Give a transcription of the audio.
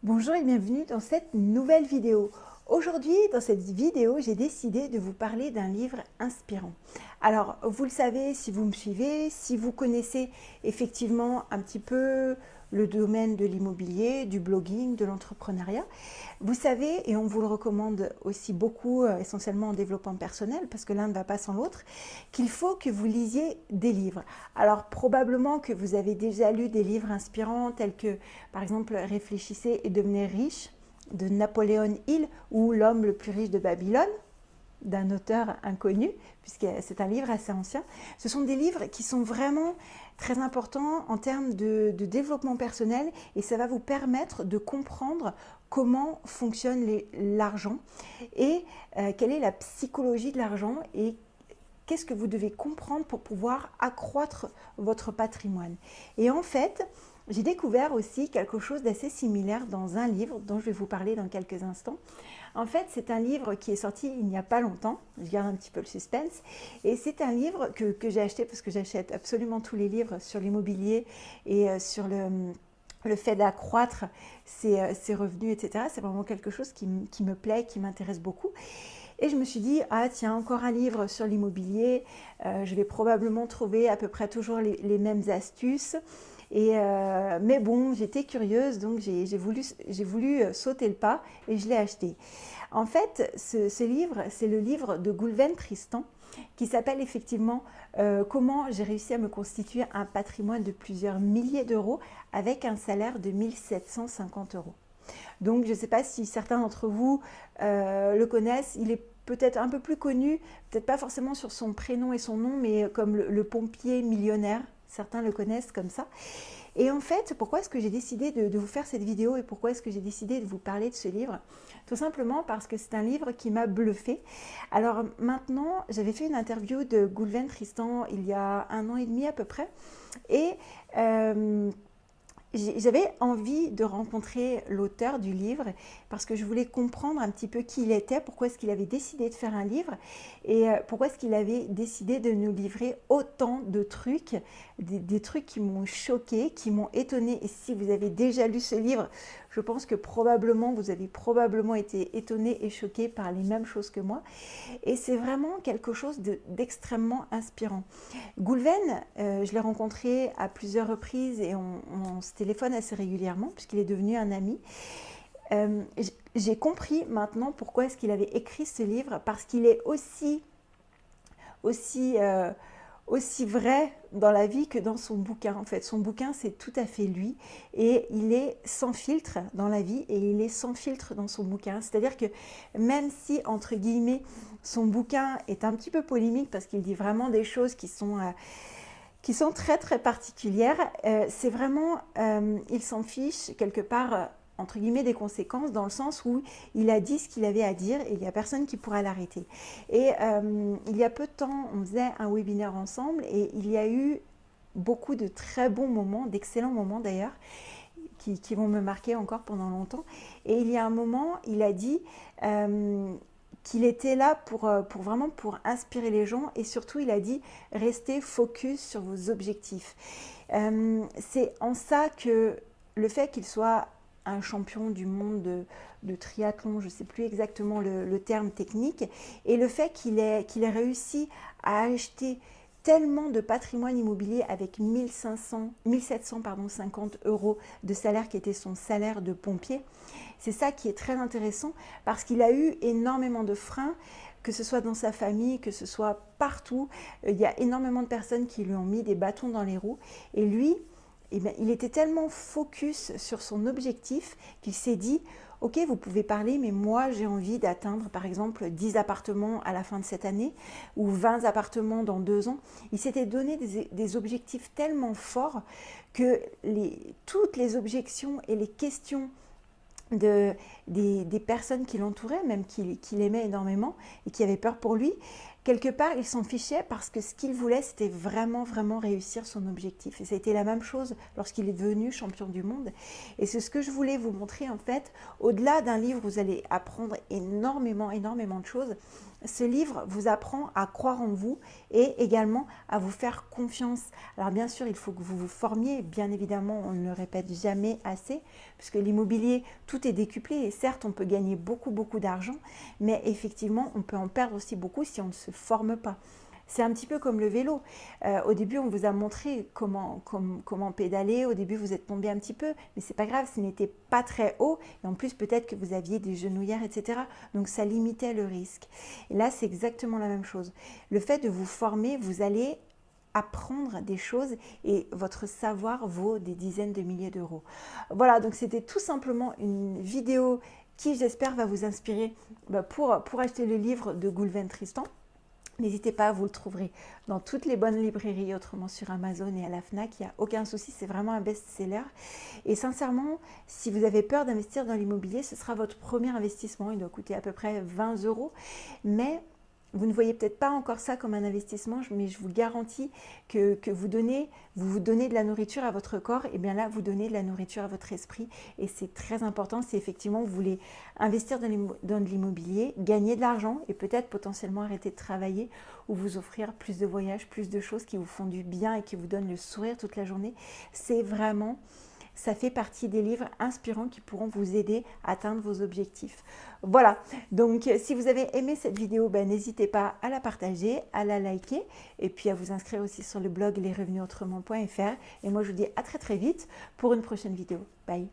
Bonjour et bienvenue dans cette nouvelle vidéo. Aujourd'hui, dans cette vidéo, j'ai décidé de vous parler d'un livre inspirant. Alors, vous le savez si vous me suivez, si vous connaissez effectivement un petit peu le domaine de l'immobilier, du blogging, de l'entrepreneuriat, vous savez, et on vous le recommande aussi beaucoup, essentiellement en développement personnel, parce que l'un ne va pas sans l'autre, qu'il faut que vous lisiez des livres. Alors, probablement que vous avez déjà lu des livres inspirants tels que, par exemple, Réfléchissez et devenez riche de Napoléon Hill ou L'homme le plus riche de Babylone d'un auteur inconnu, puisque c'est un livre assez ancien. Ce sont des livres qui sont vraiment très importants en termes de développement personnel et ça va vous permettre de comprendre comment fonctionne l'argent et quelle est la psychologie de l'argent et qu'est-ce que vous devez comprendre pour pouvoir accroître votre patrimoine. Et en fait, j'ai découvert aussi quelque chose d'assez similaire dans un livre dont je vais vous parler dans quelques instants. En fait, c'est un livre qui est sorti il n'y a pas longtemps, je garde un petit peu le suspense, et c'est un livre que j'ai acheté parce que j'achète absolument tous les livres sur l'immobilier et sur le fait d'accroître ses revenus, etc. C'est vraiment quelque chose qui me plaît, qui m'intéresse beaucoup. Et je me suis dit, ah tiens, encore un livre sur l'immobilier, je vais probablement trouver à peu près toujours les mêmes astuces. Mais bon, j'étais curieuse, donc j'ai voulu sauter le pas et je l'ai acheté. En fait, ce livre, c'est le livre de Goulven Tristan qui s'appelle effectivement Comment j'ai réussi à me constituer un patrimoine de plusieurs milliers d'euros avec un salaire de 1750 euros. Donc je ne sais pas si certains d'entre vous le connaissent, il est peut-être un peu plus connu, peut-être pas forcément sur son prénom et son nom, mais comme le pompier millionnaire, certains le connaissent comme ça. Et en fait, pourquoi est-ce que j'ai décidé de vous faire cette vidéo et pourquoi est-ce que j'ai décidé de vous parler de ce livre? Tout simplement parce que c'est un livre qui m'a bluffé. Alors maintenant, j'avais fait une interview de Goulven Tristan il y a 1 an et demi à peu près. Et j'avais envie de rencontrer l'auteur du livre parce que je voulais comprendre un petit peu qui il était, pourquoi est-ce qu'il avait décidé de faire un livre et pourquoi est-ce qu'il avait décidé de nous livrer autant de trucs, des trucs qui m'ont choqué, qui m'ont étonné. Et si vous avez déjà lu ce livre, je pense que probablement vous avez probablement été étonné et choqué par les mêmes choses que moi. Et c'est vraiment quelque chose d'extrêmement inspirant. Goulven, je l'ai rencontré à plusieurs reprises et on se téléphone assez régulièrement puisqu'il est devenu un ami. J'ai compris maintenant pourquoi est-ce qu'il avait écrit ce livre, parce qu'il est aussi, aussi vrai dans la vie que dans son bouquin. En fait, son bouquin, c'est tout à fait lui et il est sans filtre dans la vie et il est sans filtre dans son bouquin. C'est-à-dire que même si, entre guillemets, son bouquin est un petit peu polémique parce qu'il dit vraiment des choses qui sont très très particulières, c'est vraiment, il s'en fiche quelque part, entre guillemets, des conséquences, dans le sens où il a dit ce qu'il avait à dire et il n'y a personne qui pourra l'arrêter. Et il y a peu de temps, on faisait un webinaire ensemble et il y a eu beaucoup de très bons moments, d'excellents moments d'ailleurs, qui vont me marquer encore pendant longtemps. Et il y a un moment, il a dit qu'il était là pour vraiment pour inspirer les gens et surtout il a dit restez focus sur vos objectifs. C'est en ça que le fait qu'il soit un champion du monde de triathlon, je ne sais plus exactement le terme technique, et le fait qu'il ait réussi à acheter tellement de patrimoine immobilier avec 1750 euros de salaire qui était son salaire de pompier. C'est ça qui est très intéressant parce qu'il a eu énormément de freins, que ce soit dans sa famille, que ce soit partout. Il y a énormément de personnes qui lui ont mis des bâtons dans les roues et lui, eh bien, il était tellement focus sur son objectif qu'il s'est dit ok, vous pouvez parler, mais moi j'ai envie d'atteindre par exemple 10 appartements à la fin de cette année ou 20 appartements dans 2 ans. Il s'était donné des objectifs tellement forts que toutes les objections et les questions des personnes qui l'entouraient, même qui l'aimaient énormément et qui avaient peur pour lui, quelque part, il s'en fichait parce que ce qu'il voulait, c'était vraiment, vraiment réussir son objectif. Et ça a été la même chose lorsqu'il est devenu champion du monde. Et c'est ce que je voulais vous montrer, en fait. Au-delà d'un livre, vous allez apprendre énormément, énormément de choses. ce livre vous apprend à croire en vous et également à vous faire confiance. Alors bien sûr, il faut que vous vous formiez, bien évidemment, on ne le répète jamais assez, puisque l'immobilier, tout est décuplé et certes, on peut gagner beaucoup d'argent, mais effectivement, on peut en perdre aussi beaucoup si on ne se forme pas. C'est un petit peu comme le vélo. Au début, on vous a montré comment pédaler. Au début, vous êtes tombé un petit peu, mais c'est pas grave, ce n'était pas très haut. Et en plus, peut-être que vous aviez des genouillères, etc. Donc, ça limitait le risque. Et là, c'est exactement la même chose. Le fait de vous former, vous allez apprendre des choses et votre savoir vaut des dizaines de milliers d'euros. Voilà, donc c'était tout simplement une vidéo qui, j'espère, va vous inspirer pour acheter le livre de Goulven Tristan. N'hésitez pas, vous le trouverez dans toutes les bonnes librairies, autrement sur Amazon et à la FNAC, il n'y a aucun souci, c'est vraiment un best-seller. Et sincèrement, si vous avez peur d'investir dans l'immobilier, ce sera votre premier investissement, il doit coûter à peu près 20 euros, mais vous ne voyez peut-être pas encore ça comme un investissement, mais je vous garantis que vous vous donnez de la nourriture à votre corps, et bien là, vous donnez de la nourriture à votre esprit. Et c'est très important si effectivement vous voulez investir dans de l'immobilier, gagner de l'argent et peut-être potentiellement arrêter de travailler ou vous offrir plus de voyages, plus de choses qui vous font du bien et qui vous donnent le sourire toute la journée. C'est vraiment... Ça fait partie des livres inspirants qui pourront vous aider à atteindre vos objectifs. Voilà, donc si vous avez aimé cette vidéo, n'hésitez pas à la partager, à la liker et puis à vous inscrire aussi sur le blog lesrevenusautrement.fr. Et moi, je vous dis à très vite pour une prochaine vidéo. Bye.